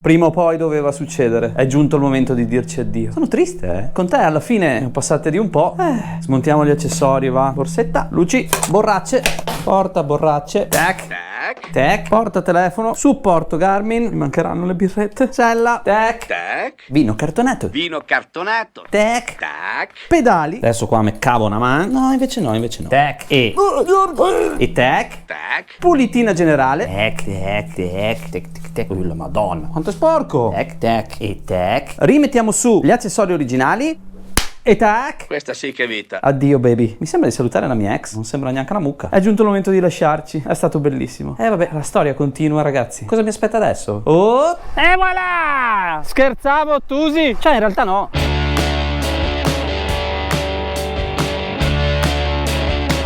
Prima o poi doveva succedere. È giunto il momento di dirci addio. Sono triste, eh? Con te alla fine ne ho passate di un po'. Smontiamo gli accessori, va. Borsetta, luci, borracce, porta borracce, tac, tac, tac, porta telefono, supporto Garmin, mi mancheranno le birrette, cella, tac, tac, vino cartonato, tac, tac, pedali. Adesso qua me cavo una mano. No, invece no, tac e tac, tac, pulitina generale, tac, tac, tac, tac, tac, la madonna, quanto è sporco, tac, tac e tac. Rimettiamo su gli accessori originali e tac. Questa sì che vita. Addio baby. Mi sembra di salutare la mia ex. Non sembra neanche una mucca. È giunto il momento di lasciarci. È stato bellissimo. Vabbè, la storia continua, ragazzi. Cosa mi aspetta adesso? Oh, e voilà! Scherzavo, Tusi? Cioè in realtà no.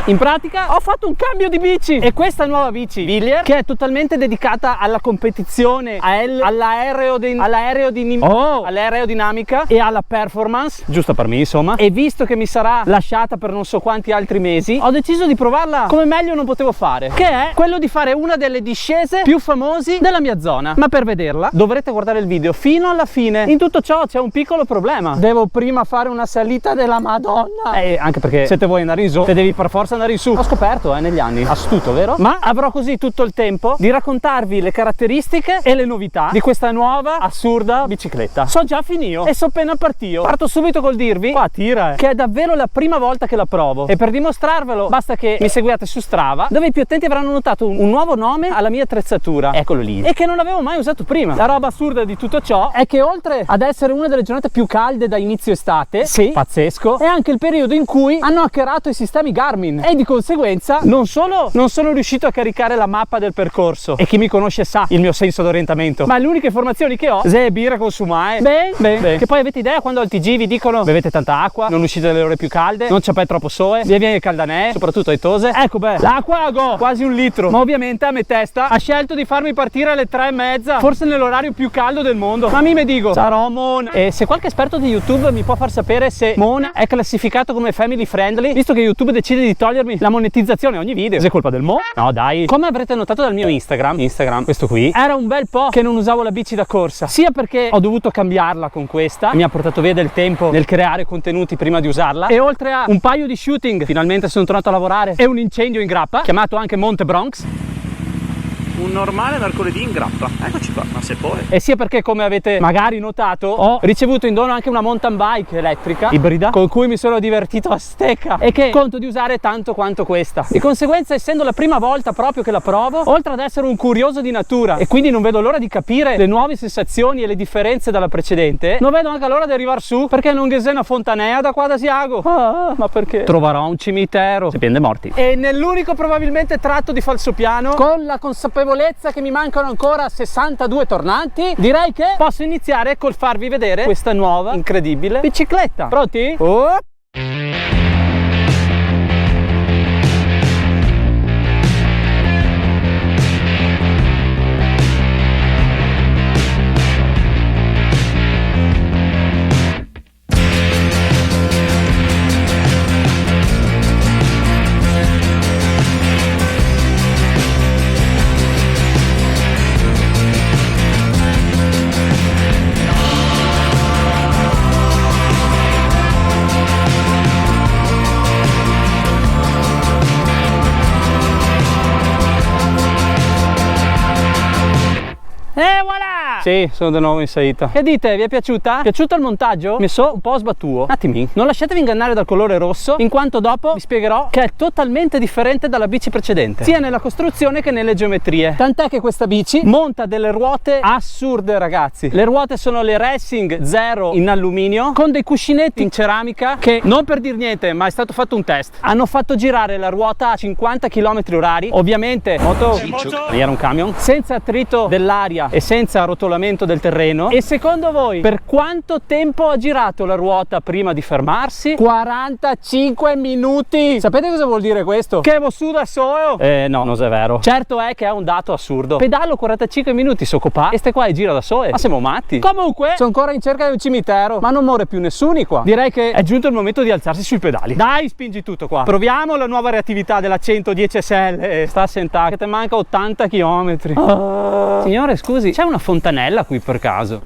In pratica ho fatto un cambio di bici e questa nuova bici Villiers, che è totalmente dedicata alla competizione, all'aerodinamica e alla performance, giusto per me insomma, e visto che mi sarà lasciata per non so quanti altri mesi, ho deciso di provarla come meglio non potevo fare, che è quello di fare una delle discese più famosi della mia zona. Ma per vederla dovrete guardare il video fino alla fine. In tutto ciò c'è un piccolo problema: devo prima fare una salita della Madonna, anche perché se te vuoi andare in su te devi per forza andare in su. Ho scoperto negli anni, astuto, vero? Ma avrò così tutto il tempo di raccontarvi le caratteristiche e le novità di questa nuova assurda bicicletta. So già finio e so appena partio. Parto subito col dirvi, qua tira, che è davvero la prima volta che la provo, e per dimostrarvelo basta che mi seguiate su Strava, dove i più attenti avranno notato un nuovo nome alla mia attrezzatura, eccolo lì, e che non avevo mai usato prima. La roba assurda di tutto ciò è che oltre ad essere una delle giornate più calde da inizio estate, sì, pazzesco, è anche il periodo in cui hanno hackerato i sistemi Garmin, e di conseguenza non solo non sono riuscito a caricare la mappa del percorso, e chi mi conosce sa il mio senso d'orientamento, ma le uniche informazioni che ho, se birra consumare, beh, che poi avete idea quando al TG vi dicono bevete tanta acqua, non uscite dalle ore più calde, non c'è troppo soe, via il caldanè, soprattutto ai tose. Ecco, l'acqua a go, quasi un litro, ma ovviamente a me testa ha scelto di farmi partire alle 3:30, forse nell'orario più caldo del mondo. Ma mi dico, sarò Mon. E se qualche esperto di YouTube mi può far sapere se Mon è classificato come family friendly, visto che YouTube decide di togliermi la monetizzazione a ogni video, se è colpa del Mo? No dai. Come avrete notato dal mio Instagram, questo qui, era un bel po' che non usavo la bici da corsa, sia perché ho dovuto cambiarla con questa, mi ha portato via del tempo nel creare contenuti prima di usarla, e oltre a un paio di shooting, finalmente sono tornato a lavorare, e un incendio in grappa, chiamato anche Monte Bronx. un normale mercoledì in grappa. Eccoci qua, ma se poi. E sia perché, come avete magari notato, ho ricevuto in dono anche una mountain bike elettrica ibrida con cui mi sono divertito a stecca e che conto di usare tanto quanto questa. Di conseguenza, essendo la prima volta proprio che la provo, oltre ad essere un curioso di natura e quindi non vedo l'ora di capire le nuove sensazioni e le differenze dalla precedente, non vedo anche l'ora di arrivare su, perché non che sia una fontanea da qua da Siago. Ma perché? Troverò un cimitero, se piende morti. E nell'unico probabilmente tratto di falsopiano, con la consapevolezza che mi mancano ancora 62 tornanti, direi che posso iniziare col farvi vedere questa nuova incredibile bicicletta. Pronti? Oh! E voilà! Sì, sono di nuovo in salita. Che dite? Vi è piaciuta? Piaciuto il montaggio? Mi so un po' sbattuto. Un attimino. Non lasciatevi ingannare dal colore rosso, in quanto dopo vi spiegherò che è totalmente differente dalla bici precedente, sia nella costruzione che nelle geometrie. Tant'è che questa bici monta delle ruote assurde, ragazzi. Le ruote sono le Racing Zero in alluminio, con dei cuscinetti in ceramica che, non per dir niente, ma è stato fatto un test. Hanno fatto girare la ruota a 50 km/h, ovviamente era un camion, senza attrito dell'aria e senza rotolamento del terreno. E secondo voi per quanto tempo ha girato la ruota prima di fermarsi? 45 minuti! Sapete cosa vuol dire questo? Che vo su da solo? No, non è vero. Certo è che è un dato assurdo. Pedalo 45 minuti socopà e ste qua e gira da sole. Ma siamo matti? Comunque sono ancora in cerca di un cimitero, ma non muore più nessuno qua. Direi che è giunto il momento di alzarsi sui pedali. Dai, spingi tutto qua. Proviamo la nuova reattività della 110 SL. Sta a sentare che te manca 80 km. Signore, scusi, c'è una fontanella campanella qui per caso?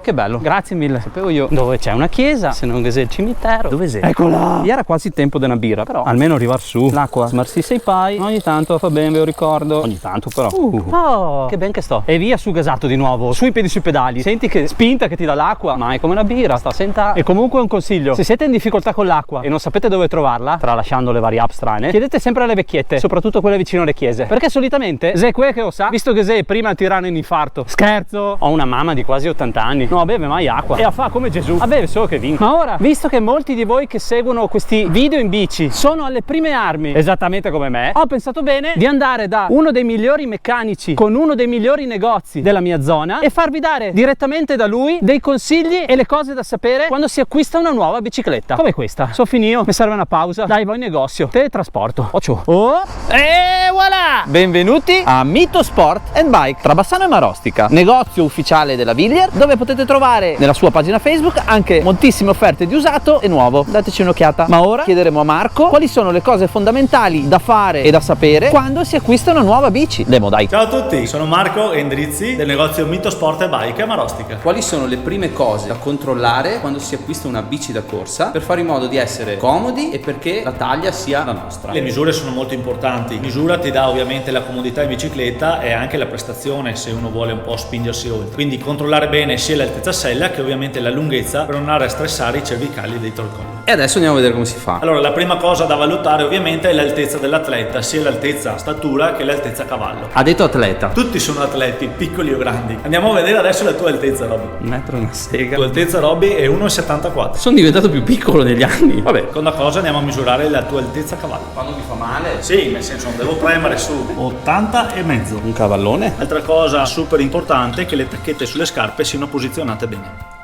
Che bello, grazie mille. Sapevo io dove c'è una chiesa, se non che c'è il cimitero. Dove sei? Eccola! Era quasi tempo di una birra, però almeno arrivar su. L'acqua smarsisse i pai, ogni tanto fa bene, ve lo ricordo. Ogni tanto però. Oh, che ben che sto. E via su gasato di nuovo, sui piedi sui pedali. Senti che spinta che ti dà l'acqua, ma è come una birra, sta sentata. E comunque un consiglio, se siete in difficoltà con l'acqua e non sapete dove trovarla, tralasciando le varie app strane, chiedete sempre alle vecchiette, soprattutto quelle vicino alle chiese. Perché solitamente, se quel che lo sa, visto che sei prima tirano in infarto. Scherzo! Ho una mamma di quasi 80 anni. Non beve mai acqua e a fa come Gesù, a beve solo che vinca. Ma ora, visto che molti di voi che seguono questi video in bici sono alle prime armi, esattamente come me, ho pensato bene di andare da uno dei migliori meccanici con uno dei migliori negozi della mia zona e farvi dare direttamente da lui dei consigli e le cose da sapere quando si acquista una nuova bicicletta come questa. So finito, mi serve una pausa, dai, vai in negozio, teletrasporto. Oh, e voilà! Benvenuti a Mito Sport and Bike tra Bassano e Marostica, negozio ufficiale della Villier, dove potete trovare nella sua pagina Facebook anche moltissime offerte di usato e nuovo. Dateci un'occhiata. Ma ora chiederemo a Marco quali sono le cose fondamentali da fare e da sapere quando si acquista una nuova bici. Demo, dai. Ciao a tutti, sono Marco Endrizzi del negozio Mito Sport e Bike a Marostica. Quali sono le prime cose da controllare quando si acquista una bici da corsa per fare in modo di essere comodi e perché la taglia sia la nostra? Le misure sono molto importanti. Misura ti dà ovviamente la comodità in bicicletta e anche la prestazione se uno vuole un po' spingersi oltre. Quindi controllare bene sia l'altezza sella che ovviamente la lunghezza per non andare a stressare i cervicali dietro il collo. E adesso andiamo a vedere come si fa. Allora, la prima cosa da valutare ovviamente è l'altezza dell'atleta, sia l'altezza statura che l'altezza cavallo. Ha detto atleta. Tutti sono atleti, piccoli o grandi. Andiamo a vedere adesso la tua altezza, Robby. Un metro e una sega. La tua altezza, Robby, è 1,74. Sono diventato più piccolo negli anni. Vabbè. Seconda cosa, andiamo a misurare la tua altezza cavallo. Quando mi fa male? Sì, nel senso non devo premere su 80 e mezzo. Un cavallone. Altra cosa super importante è che le tacchette sulle scarpe siano posizionate bene.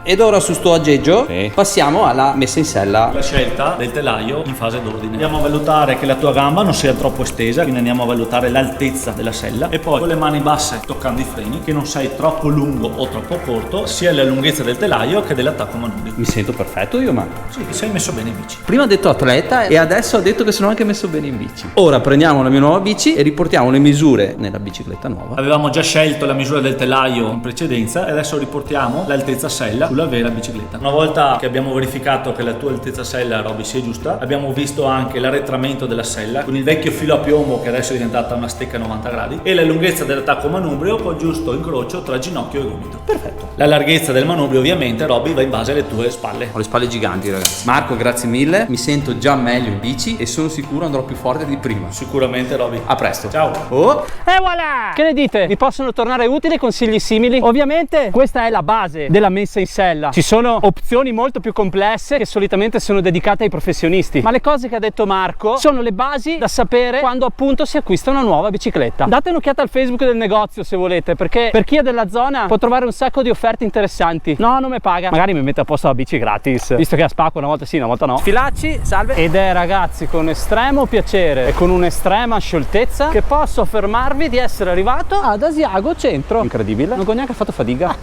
Ed ora su sto aggeggio passiamo alla messa in sella. La scelta del telaio in fase d'ordine. Andiamo a valutare che la tua gamba non sia troppo estesa, quindi andiamo a valutare l'altezza della sella e poi con le mani basse toccando i freni, che non sei troppo lungo o troppo corto, sia la lunghezza del telaio che dell'attacco manubrio. Mi sento perfetto io, ma Sì, ti sei messo bene in bici. prima ha detto atleta e adesso ha detto che sono anche messo bene in bici. Ora prendiamo la mia nuova bici e riportiamo le misure nella bicicletta nuova. Avevamo già scelto la misura del telaio in precedenza e adesso riportiamo l'altezza sella sulla vera bicicletta. Una volta che abbiamo verificato che la tua altezza sella, Robby, sia giusta, abbiamo visto anche l'arretramento della sella con il vecchio filo a piombo che adesso è diventata una stecca a 90 gradi e la lunghezza dell'attacco manubrio col giusto incrocio tra ginocchio e gomito. Perfetto. La larghezza del manubrio ovviamente, Robby, va in base alle tue spalle. Ho le spalle giganti, ragazzi. Marco, grazie mille. Mi sento già meglio in bici e sono sicuro andrò più forte di prima. Sicuramente, Robby. A presto. Ciao. Oh. E voilà! Che ne dite? Vi possono tornare utili consigli simili? Ovviamente questa è la base della messa in sella. Ci sono opzioni molto più complesse che solitamente sono dedicate ai professionisti, ma le cose che ha detto Marco sono le basi da sapere quando appunto si acquista una nuova bicicletta. Date un'occhiata al Facebook del negozio se volete, perché per chi è della zona può trovare un sacco di offerte interessanti. No, non mi paga, magari mi mette a posto la bici gratis, visto che a Spacco una volta sì, una volta no. Filacci, salve. Ed è, ragazzi, con estremo piacere e con un'estrema scioltezza che posso affermarvi di essere arrivato ad Asiago Centro. Incredibile, non ho neanche fatto fatica.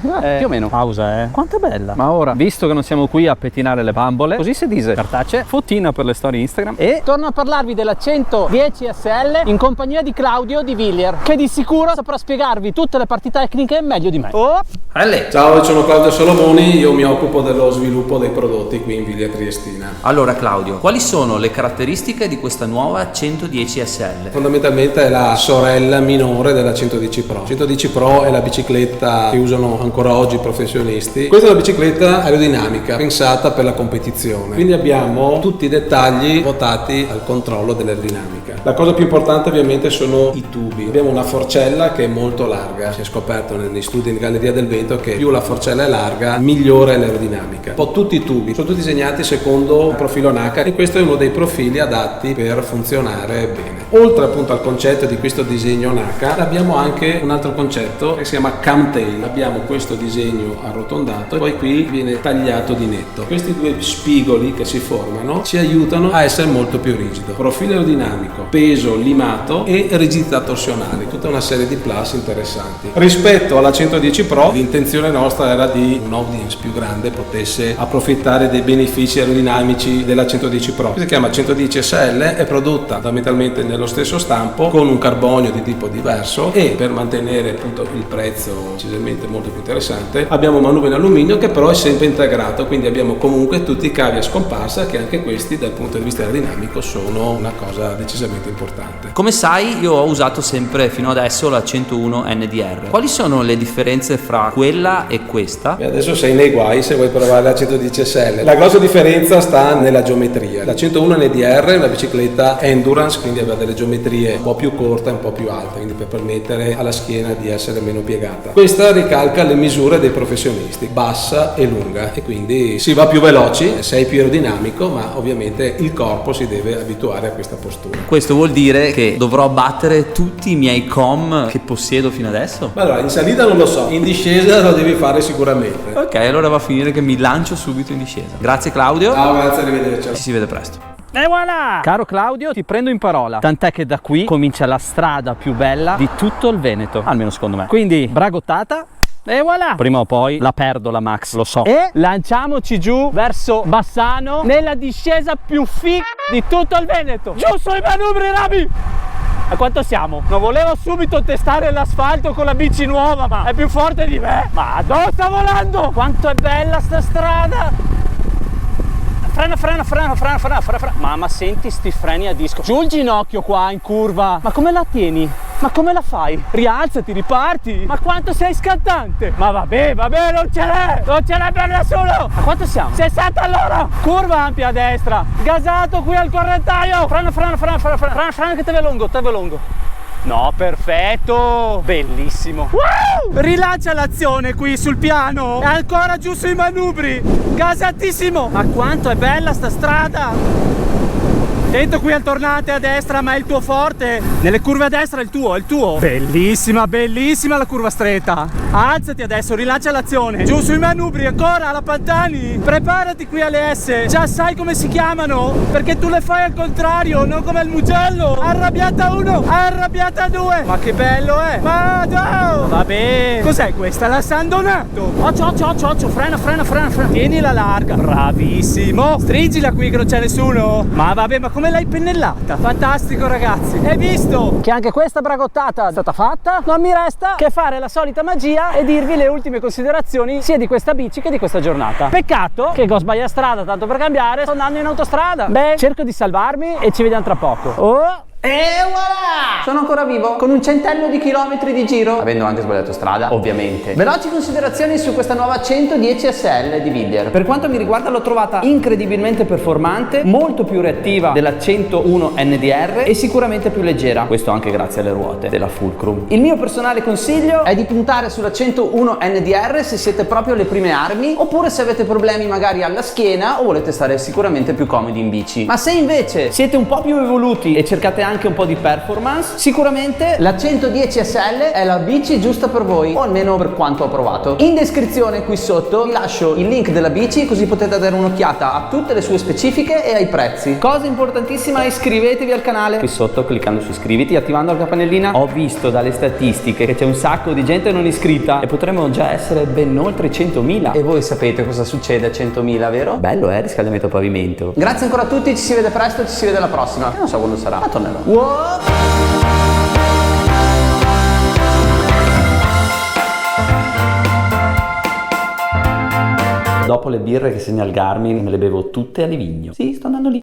Più o meno. Pausa, quanto è bella. Ma ora, visto che non siamo qui a pettinare le bambole, così si dice, cartacee, fottina per le storie Instagram, e torno a parlarvi della 110 SL in compagnia di Claudio di Villier, che di sicuro saprà spiegarvi tutte le parti tecniche meglio di me. Ciao, sono Claudio Solomoni, io mi occupo dello sviluppo dei prodotti qui in Viglia Triestina. Allora Claudio, quali sono le caratteristiche di questa nuova 110 SL? Fondamentalmente è la sorella minore della 110 Pro. 110 Pro è la bicicletta che usano ancora oggi i professionisti. Questa è una bicicletta aerodinamica, pensata per la competizione. Quindi abbiamo tutti i dettagli votati al controllo dell'aerodinamica. La cosa più importante ovviamente sono i tubi. Abbiamo una forcella che è molto larga. Si è scoperto negli studi in Galleria del Vento che più la forcella è larga, migliore è l'aerodinamica. Un po' tutti i tubi sono tutti disegnati secondo un profilo NACA e questo è uno dei profili adatti per funzionare bene. Oltre appunto al concetto di questo disegno NACA, abbiamo anche un altro concetto che si chiama Camtail. Abbiamo questo disegno disegno arrotondato e poi qui viene tagliato di netto. Questi due spigoli che si formano ci aiutano a essere molto più rigido. Profilo aerodinamico, peso limato e rigidità torsionale, tutta una serie di plus interessanti. Rispetto alla 110 Pro l'intenzione nostra era di un audience più grande potesse approfittare dei benefici aerodinamici della 110 Pro. Si chiama 110 SL, è prodotta fondamentalmente nello stesso stampo con un carbonio di tipo diverso e per mantenere appunto il prezzo decisamente molto più interessante abbiamo un manubrio in alluminio che però è sempre integrato, quindi abbiamo comunque tutti i cavi a scomparsa che anche questi dal punto di vista aerodinamico sono una cosa decisamente importante. Come sai, io ho usato sempre fino adesso la 101 NDR. Quali sono le differenze fra quella e questa? E adesso sei nei guai se vuoi provare la 110 SL. La grossa differenza sta nella geometria. La 101 NDR è una bicicletta endurance, quindi aveva delle geometrie un po' più corte e un po' più alte, quindi per permettere alla schiena di essere meno piegata. Questa ricalca le misure dei professionisti, bassa e lunga, e quindi si va più veloci, sei più aerodinamico, ma ovviamente il corpo si deve abituare a questa postura. Questo vuol dire che dovrò battere tutti i miei com che possiedo fino adesso? Allora, in salita non lo so, in discesa lo devi fare sicuramente. Ok, allora va a finire che mi lancio subito in discesa. Grazie Claudio. Ciao, grazie, arrivederci. Ci si vede presto. E voilà! Caro Claudio, ti prendo in parola. Tant'è che da qui comincia la strada più bella di tutto il Veneto, almeno secondo me. Quindi, bragottata. E voilà! Prima o poi la perdo la Max, lo so. E lanciamoci giù verso Bassano nella discesa più figa di tutto il Veneto. Giù sui manubri, Rabi! A quanto siamo? Non volevo subito testare l'asfalto con la bici nuova, ma è più forte di me. Ma dove sta volando? Quanto è bella sta strada! Frena. Mamma, senti sti freni a disco. Giù il ginocchio qua in curva. Ma come la tieni? Ma come la fai? Rialzati, riparti. Ma quanto sei scattante? Ma vabbè, non ce l'è per nessuno. A quanto siamo? 60 all'ora. Curva ampia a destra. Gasato qui al correntaio. Frena che te ve lungo. No, perfetto, bellissimo. Wow! Rilancia l'azione qui sul piano e ancora giù sui manubri. Gasatissimo. Ma quanto è bella sta strada. Attento qui al tornante a destra, ma è il tuo forte. Nelle curve a destra è il tuo. Bellissima la curva stretta. Alzati adesso, rilancia l'azione. Giù sui manubri, ancora alla Pantani. Preparati qui alle S. Già sai come si chiamano? Perché tu le fai al contrario, non come il Mugello. Arrabbiata 1, arrabbiata 2. Ma che bello è. Ma no! Vabbè. Cos'è questa? La San Donato. Occhio. Frena. Tienila larga. Bravissimo. Stringila qui che non c'è nessuno. Ma vabbè, ma come l'hai pennellata? Fantastico ragazzi. E visto che anche questa bragottata è stata fatta, non mi resta che fare la solita magia e dirvi le ultime considerazioni sia di questa bici che di questa giornata. Peccato che go sbaglia strada tanto per cambiare, sto andando in autostrada. Beh, cerco di salvarmi e ci vediamo tra poco. E voilà! Sono ancora vivo, con un centello di chilometri di giro, avendo anche sbagliato strada, ovviamente. Veloci considerazioni su questa nuova 110 SL di Wider. Per quanto mi riguarda l'ho trovata incredibilmente performante, molto più reattiva della 101 NDR e sicuramente più leggera, questo anche grazie alle ruote della Fulcrum. Il mio personale consiglio è di puntare sulla 101 NDR se siete proprio alle prime armi, oppure se avete problemi magari alla schiena o volete stare sicuramente più comodi in bici. Ma se invece siete un po' più evoluti e cercate anche un po' di performance, sicuramente la 110 SL è la bici giusta per voi, o almeno per quanto ho provato. In descrizione qui sotto vi lascio il link della bici, così potete dare un'occhiata a tutte le sue specifiche e ai prezzi. Cosa importantissima, iscrivetevi al canale qui sotto cliccando su iscriviti, attivando la campanellina. Ho visto dalle statistiche che c'è un sacco di gente non iscritta e potremmo già essere ben oltre 100.000, e voi sapete cosa succede a 100.000, vero? Bello, riscaldamento a pavimento. Grazie ancora a tutti, ci si vede presto, ci si vede alla prossima, non so quando sarà, ma tornerò. Whoa! Dopo le birre che segna il Garmin me le bevo tutte a Livigno. Sì, sto andando lì.